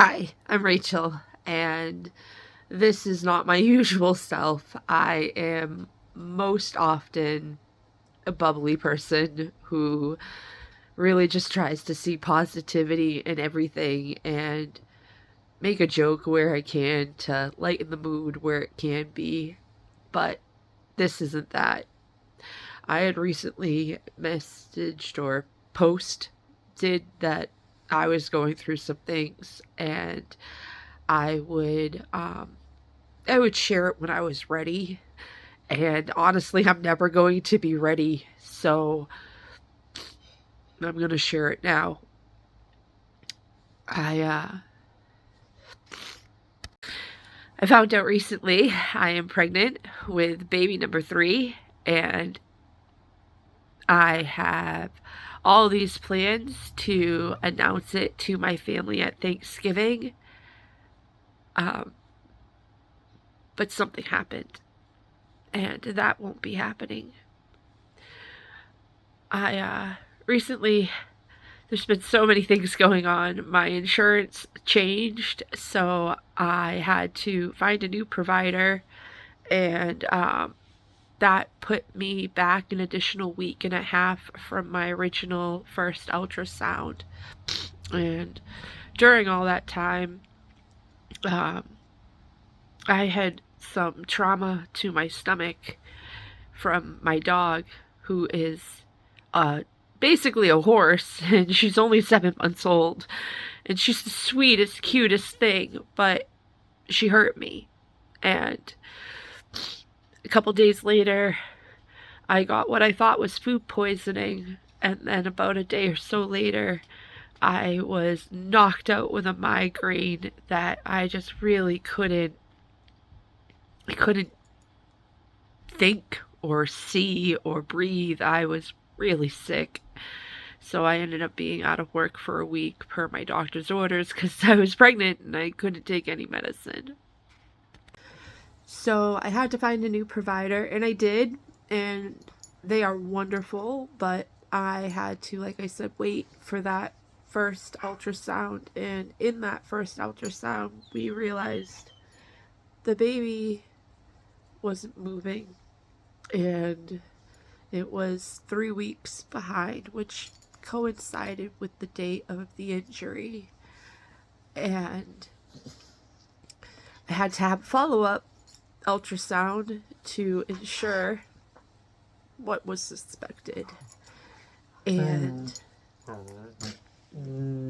Hi, I'm Rachel, and this is not my usual self. I am most often a bubbly person who really just tries to see positivity in everything and make a joke where I can to lighten the mood where it can be. But this isn't that. I had recently messaged or posted that I was going through some things, and I would um I would share it when I was ready. And honestly, I'm never going to be ready, so I'm going to share it now. I uh I found out recently I am pregnant with baby number 3, and I have all these plans to announce it to my family at Thanksgiving. Um, but something happened, and that won't be happening. I recently there's been so many things going on. My insurance changed, so I had to find a new provider, and that put me back an additional week and a half from my original first ultrasound. And during all that time, um, I had some trauma to my stomach from my dog, who is uh, basically a horse, and she's only 7 months old. And she's the sweetest, cutest thing, but she hurt me. And a couple days later, I got what I thought was food poisoning. And then about a day or so later, I was knocked out with a migraine that I just really I couldn't think or see or breathe. I was really sick. So I ended up being out of work for a week per my doctor's orders because I was pregnant and I couldn't take any medicine. So I had to find a new provider, and I did, and they are wonderful, but I had to, like I said, wait for that first ultrasound. And in that first ultrasound, we realized the baby wasn't moving, and it was 3 weeks behind, which coincided with the date of the injury. And I had to have follow-up ultrasound to ensure what was suspected. And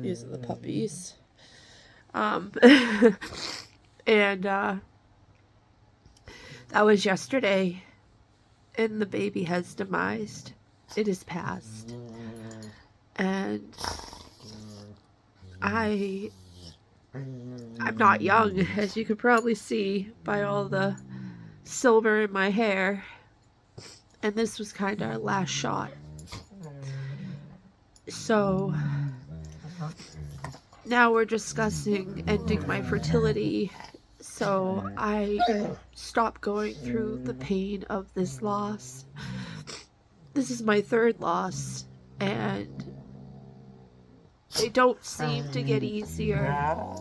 these are the puppies. And that was yesterday, and the baby has demised. It is passed. And I'm not young, as you could probably see by all the silver in my hair. And this was kind of our last shot. So now we're discussing ending my fertility, so I stop going through the pain of this loss. This is my third loss, and they don't seem to get easier.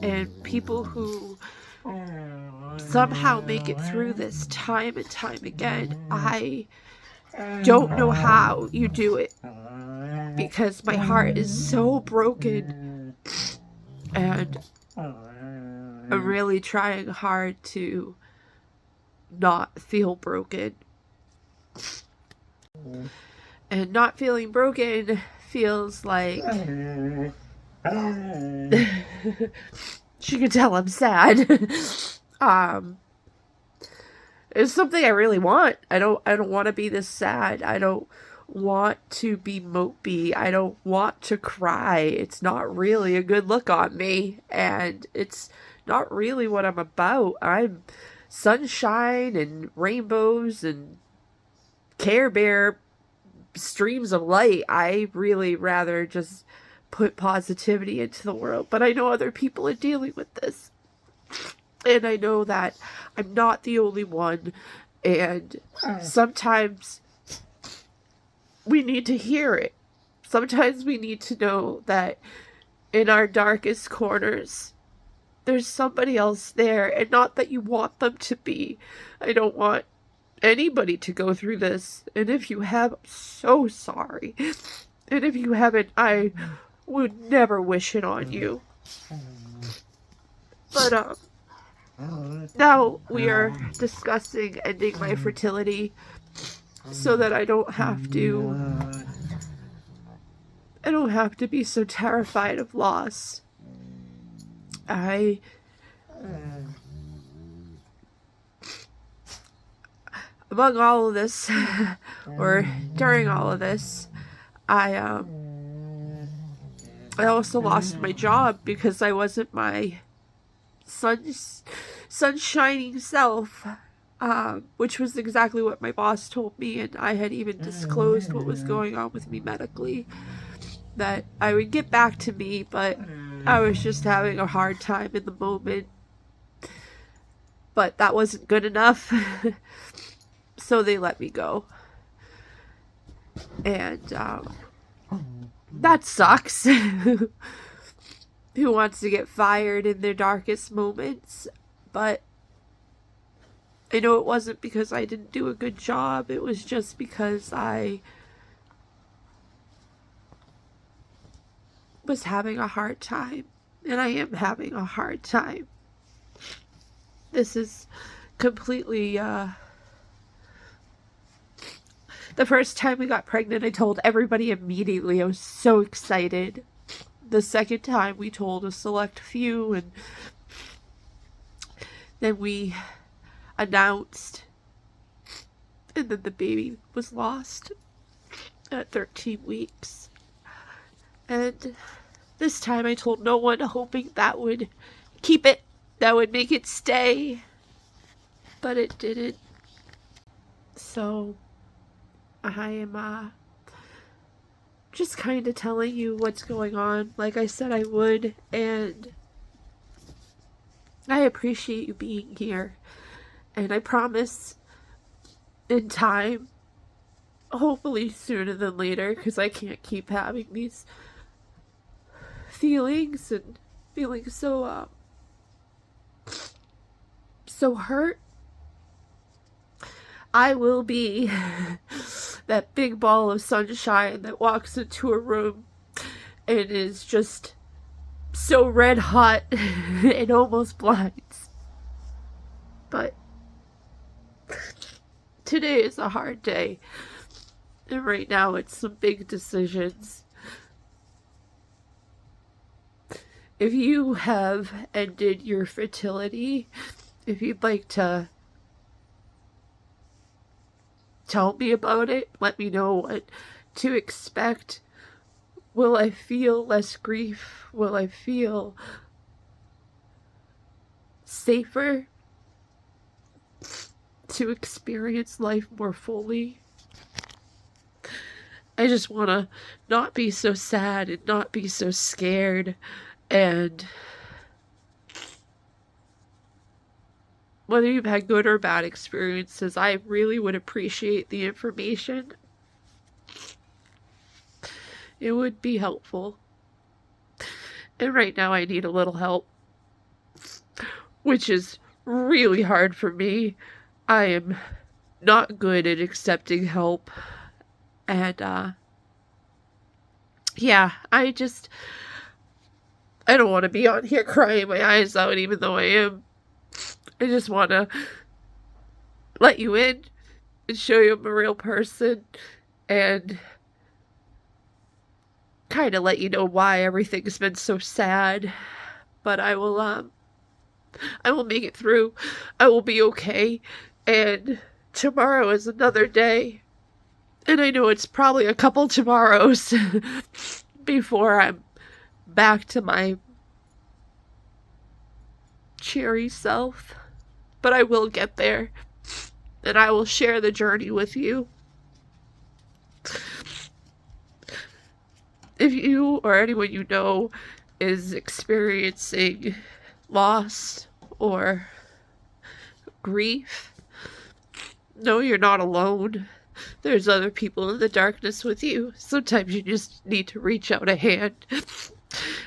And people who somehow make it through this time and time again, I don't know how you do it, because my heart is so broken, and I'm really trying hard to not feel broken. And not feeling broken feels like she can tell I'm sad. It's something I really want. I don't want to be this sad. I don't want to be mopey. I don't want to cry. It's not really a good look on me, and it's not really what I'm about. I'm sunshine and rainbows and Care Bear streams of light. I really rather just put positivity into the world, but I know other people are dealing with this. And I know that I'm not the only one, and sometimes we need to hear it. Sometimes we need to know that in our darkest corners, there's somebody else there, and not that you want them to be. I don't want anybody to go through this. And if you have, I'm so sorry. And if you haven't, I would never wish it on you. But now we are discussing ending my fertility so that I don't have to be so terrified of loss. Among all of this, or during all of this, I also lost my job because I wasn't my sunshining self, which was exactly what my boss told me, and I had even disclosed what was going on with me medically, that I would get back to me, but I was just having a hard time in the moment. But that wasn't good enough, so they let me go. And that sucks. Who wants to get fired in their darkest moments? But I know it wasn't because I didn't do a good job. It was just because I was having a hard time. And I am having a hard time. This is completely, the first time we got pregnant, I told everybody immediately. I was so excited. The second time, we told a select few, and then we announced, and then the baby was lost at 13 weeks. And this time I told no one, hoping that would keep it, that would make it stay, but it didn't. So I am just kind of telling you what's going on, like I said I would, and I appreciate you being here, and I promise in time, hopefully sooner than later, because I can't keep having these feelings and feeling so hurt. I will be that big ball of sunshine that walks into a room and is just so red hot it almost blinds. But today is a hard day, and right now it's some big decisions. If you have ended your fertility, if you'd like to tell me about it, let me know what to expect. Will I feel less grief? Will I feel safer to experience life more fully? I just want to not be so sad and not be so scared. And whether you've had good or bad experiences, I really would appreciate the information. It would be helpful. And right now I need a little help, which is really hard for me. I am not good at accepting help. And yeah, I don't want to be on here crying my eyes out, even though I am. I just want to let you in and show you I'm a real person, and kind of let you know why everything's been so sad. But I will make it through. I will be okay. And tomorrow is another day. And I know it's probably a couple tomorrows before I'm back to my cheery self. But I will get there. And I will share the journey with you. If you or anyone you know is experiencing loss or grief, know you're not alone. There's other people in the darkness with you. Sometimes you just need to reach out a hand.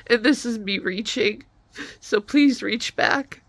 And this is me reaching. So please reach back.